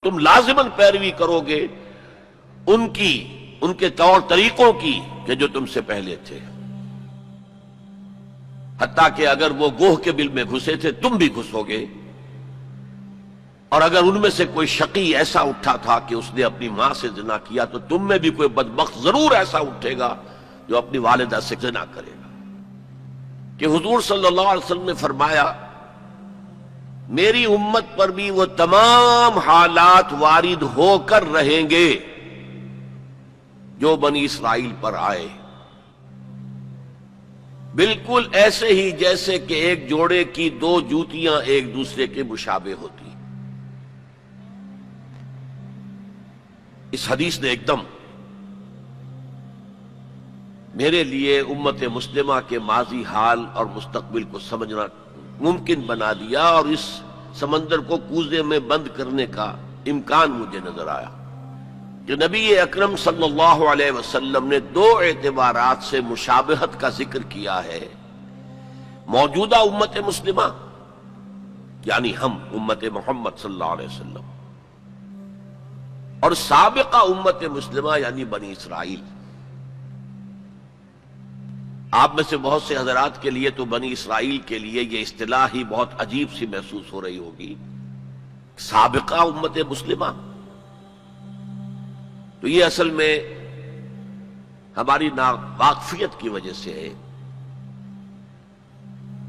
تم لازماً پیروی کرو گے ان کے طور طریقوں کی کہ جو تم سے پہلے تھے، حتیٰ کہ اگر وہ گوہ کے بل میں گھسے تھے تم بھی گھسو گے، اور اگر ان میں سے کوئی شقی ایسا اٹھا تھا کہ اس نے اپنی ماں سے زنا کیا تو تم میں بھی کوئی بدبخت ضرور ایسا اٹھے گا جو اپنی والدہ سے زنا کرے گا۔ کہ حضور صلی اللہ علیہ وسلم نے فرمایا میری امت پر بھی وہ تمام حالات وارد ہو کر رہیں گے جو بنی اسرائیل پر آئے، بالکل ایسے ہی جیسے کہ ایک جوڑے کی دو جوتیاں ایک دوسرے کے مشابہ ہوتی۔ اس حدیث نے ایک دم میرے لیے امت مسلمہ کے ماضی حال اور مستقبل کو سمجھنا ممکن بنا دیا، اور اس سمندر کو کوزے میں بند کرنے کا امکان مجھے نظر آیا کہ نبی اکرم صلی اللہ علیہ وسلم نے دو اعتبارات سے مشابہت کا ذکر کیا ہے۔ موجودہ امت مسلمہ یعنی ہم امت محمد صلی اللہ علیہ وسلم، اور سابقہ امت مسلمہ یعنی بنی اسرائیل۔ آپ میں سے بہت سے حضرات کے لیے تو بنی اسرائیل کے لیے یہ اصطلاح ہی بہت عجیب سی محسوس ہو رہی ہوگی، سابقہ امت مسلمہ۔ تو یہ اصل میں ہماری ناواقفیت کی وجہ سے ہے،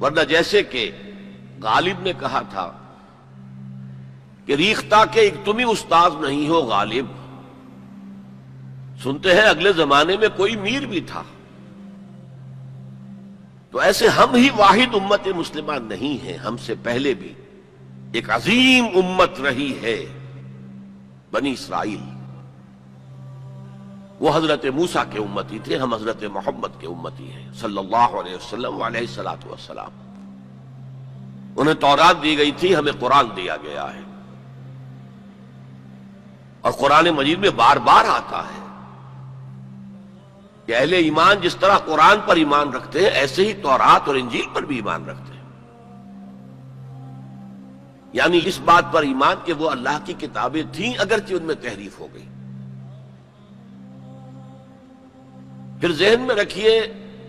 ورنہ جیسے کہ غالب نے کہا تھا کہ ریختہ کے ایک تم ہی استاذ نہیں ہو غالب، سنتے ہیں اگلے زمانے میں کوئی میر بھی تھا۔ تو ایسے ہم ہی واحد امت مسلمہ نہیں ہیں، ہم سے پہلے بھی ایک عظیم امت رہی ہے بنی اسرائیل۔ وہ حضرت موسیٰ کے امتی تھے، ہم حضرت محمد کے امتی ہیں صلی اللہ علیہ وسلم علیہ الصلوۃ والسلام۔ انہیں تورات دی گئی تھی، ہمیں قرآن دیا گیا ہے، اور قرآن مجید میں بار بار آتا ہے کہ اہل ایمان جس طرح قرآن پر ایمان رکھتے ہیں ایسے ہی تورات اور انجیل پر بھی ایمان رکھتے ہیں، یعنی اس بات پر ایمان کہ وہ اللہ کی کتابیں تھیں اگرچہ ان میں تحریف ہو گئی۔ پھر ذہن میں رکھیے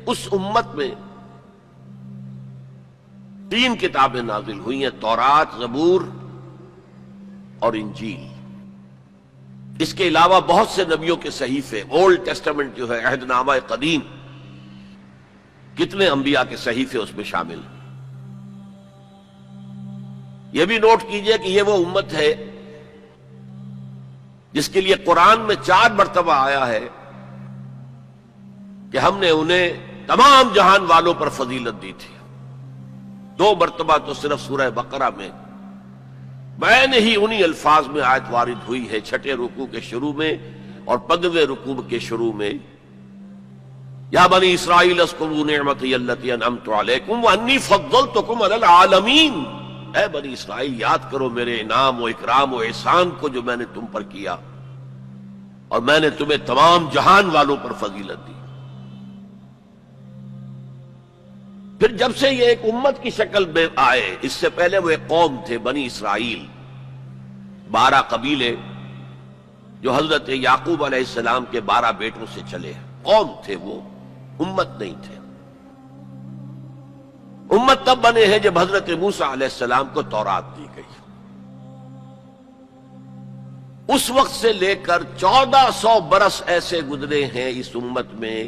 اس امت میں 3 کتابیں نازل ہوئی ہیں، تورات، زبور اور انجیل۔ اس کے علاوہ بہت سے نبیوں کے صحیفے، اولڈ ٹیسٹمنٹ جو ہے عہد نامہ قدیم، کتنے انبیاء کے صحیفے اس میں شامل ہیں۔ یہ بھی نوٹ کیجئے کہ یہ وہ امت ہے جس کے لیے قرآن میں 4 مرتبہ آیا ہے کہ ہم نے انہیں تمام جہان والوں پر فضیلت دی تھی۔ 2 مرتبہ تو صرف سورہ بقرہ میں میں ہی انہی الفاظ میں آیت وارد ہوئی ہے، 6 رکوع کے شروع میں اور 15ویں رکوع کے شروع میں، یا بنی اسرائیل اذکروا نعمتی التی انعمت علیکم وانی فضلتکم علی العالمین۔ اے بنی اسرائیل یاد کرو میرے انعام و اکرام و احسان کو جو میں نے تم پر کیا، اور میں نے تمہیں تمام جہان والوں پر فضیلت دی۔ پھر جب سے یہ ایک امت کی شکل میں آئے، اس سے پہلے وہ ایک قوم تھے بنی اسرائیل، 12 قبیلے جو حضرت یعقوب علیہ السلام کے 12 بیٹوں سے چلے، قوم تھے وہ، امت نہیں تھے۔ امت تب بنے ہیں جب حضرت موسیٰ علیہ السلام کو تورات دی گئی۔ اس وقت سے لے کر 1400 برس ایسے گزرے ہیں اس امت میں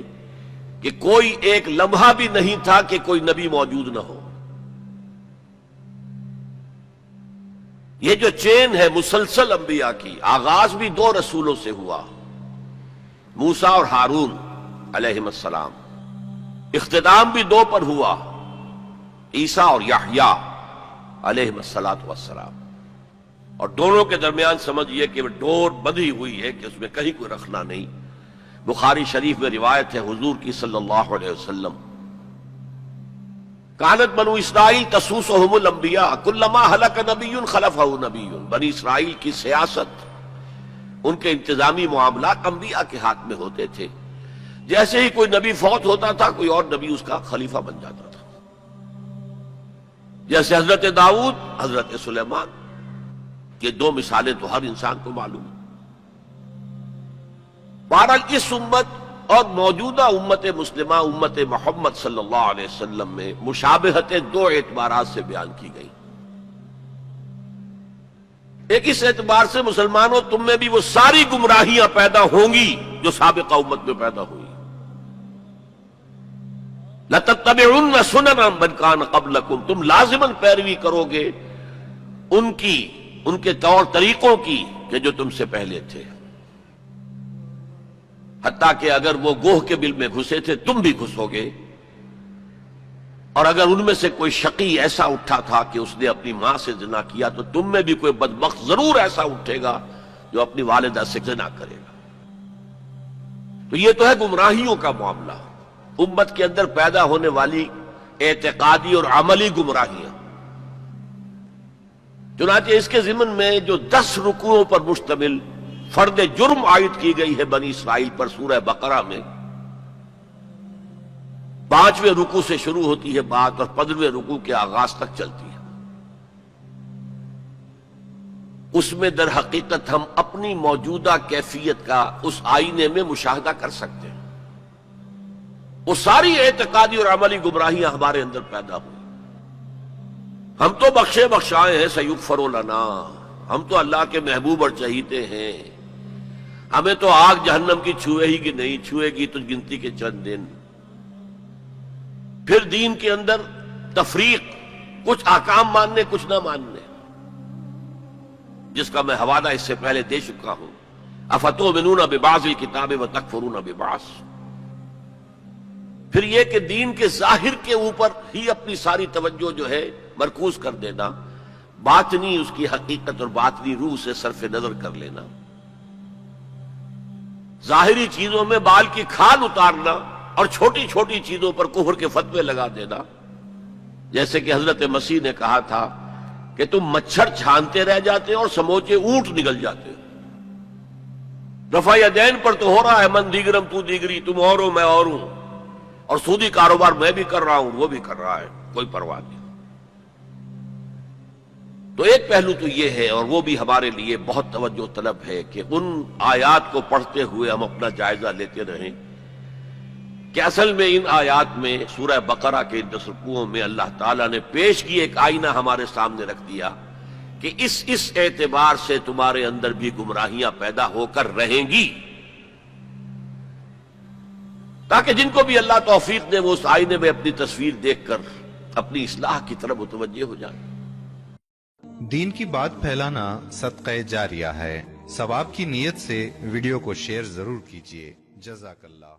کہ کوئی ایک لمحہ بھی نہیں تھا کہ کوئی نبی موجود نہ ہو۔ یہ جو چین ہے مسلسل انبیاء کی، آغاز بھی 2 رسولوں سے ہوا، موسیٰ اور ہارون علیہم السلام، اختتام بھی 2 پر ہوا، عیسیٰ اور یحییٰ علیہم السلام، اور دونوں کے درمیان سمجھئے کہ ڈور بندھی ہوئی ہے کہ اس میں کہیں کوئی رکھنا نہیں۔ بخاری شریف میں روایت ہے حضور کی صلی اللہ علیہ وسلم، کانت بنو اسرائیل تسوسهم الانبیاء کلما ہلک نبی خلفہ نبی۔ بنی اسرائیل کی سیاست، ان کے انتظامی معاملات انبیاء کے ہاتھ میں ہوتے تھے، جیسے ہی کوئی نبی فوت ہوتا تھا کوئی اور نبی اس کا خلیفہ بن جاتا تھا، جیسے حضرت داؤد، حضرت سلیمان، یہ دو مثالیں تو ہر انسان کو معلوم ہیں۔ بہرحال اس امت اور موجودہ امت مسلمہ امت محمد صلی اللہ علیہ وسلم میں مشابہتیں دو اعتبارات سے بیان کی گئی۔ ایک اس اعتبار سے مسلمانوں تم میں بھی وہ ساری گمراہیاں پیدا ہوں گی جو سابقہ امت میں پیدا ہوئی۔ لَتَتَّبِعُنَّ سُنَنَ مَنْ كَانَ قَبْلَكُمْ، تم لازماً پیروی کرو گے ان کے طور طریقوں کی کہ جو تم سے پہلے تھے، حتیٰ کہ اگر وہ گوہ کے بل میں گھسے تھے تم بھی گھسو گے، اور اگر ان میں سے کوئی شقی ایسا اٹھا تھا کہ اس نے اپنی ماں سے زنا کیا تو تم میں بھی کوئی بدبخت ضرور ایسا اٹھے گا جو اپنی والدہ سے زنا کرے گا۔ تو یہ تو ہے گمراہیوں کا معاملہ، امت کے اندر پیدا ہونے والی اعتقادی اور عملی گمراہیاں۔ چنانچہ اس کے ضمن میں جو 10 رکوعوں پر مشتمل فرد جرم عائد کی گئی ہے بنی اسرائیل پر سورہ بقرہ میں، 5ویں رکوع سے شروع ہوتی ہے بات اور 15ویں رکوع کے آغاز تک چلتی ہے، اس میں در حقیقت ہم اپنی موجودہ کیفیت کا اس آئینے میں مشاہدہ کر سکتے ہیں۔ وہ ساری اعتقادی اور عملی گمراہیاں ہمارے اندر پیدا ہوئی۔ ہم تو بخشے بخشائے ہیں، سیغفر لنا، ہم تو اللہ کے محبوب اور چہیتے ہیں، ہمیں تو آگ جہنم کی چھوئے ہی کہ نہیں، چھوئے گی تو گنتی کے چند دن۔ پھر دین کے اندر تفریق، کچھ احکام ماننے کچھ نہ ماننے، جس کا میں حوالہ اس سے پہلے دے چکا ہوں۔ افتؤمنون ببعض الکتاب وتکفرون ببعض۔ پھر یہ کہ دین کے ظاہر کے اوپر ہی اپنی ساری توجہ جو ہے مرکوز کر دینا، باطنی اس کی حقیقت اور باطنی روح سے صرف نظر کر لینا، ظاہری چیزوں میں بال کی کھال اتارنا اور چھوٹی چھوٹی چیزوں پر کفر کے فتوے لگا دینا، جیسے کہ حضرت مسیح نے کہا تھا کہ تم مچھر چھانتے رہ جاتے اور سموچے اونٹ نگل جاتے ہو۔ رفع یدین پر تو ہو رہا ہے من دیگرم تو دیگری، تم اور ہو میں اور ہوں، اور سودی کاروبار میں بھی کر رہا ہوں وہ بھی کر رہا ہے، کوئی پرواہ نہیں۔ تو ایک پہلو تو یہ ہے، اور وہ بھی ہمارے لیے بہت توجہ طلب ہے کہ ان آیات کو پڑھتے ہوئے ہم اپنا جائزہ لیتے رہیں کہ اصل میں ان آیات میں سورہ بقرہ کے 10 رکوعوں میں اللہ تعالیٰ نے پیش کی ایک آئینہ ہمارے سامنے رکھ دیا کہ اس اعتبار سے تمہارے اندر بھی گمراہیاں پیدا ہو کر رہیں گی، تاکہ جن کو بھی اللہ توفیق دے وہ اس آئینے میں اپنی تصویر دیکھ کر اپنی اصلاح کی طرف متوجہ ہو جائیں۔ دین کی بات پھیلانا صدقہ جاریہ ہے، ثواب کی نیت سے ویڈیو کو شیئر ضرور کیجیے۔ جزاک اللہ۔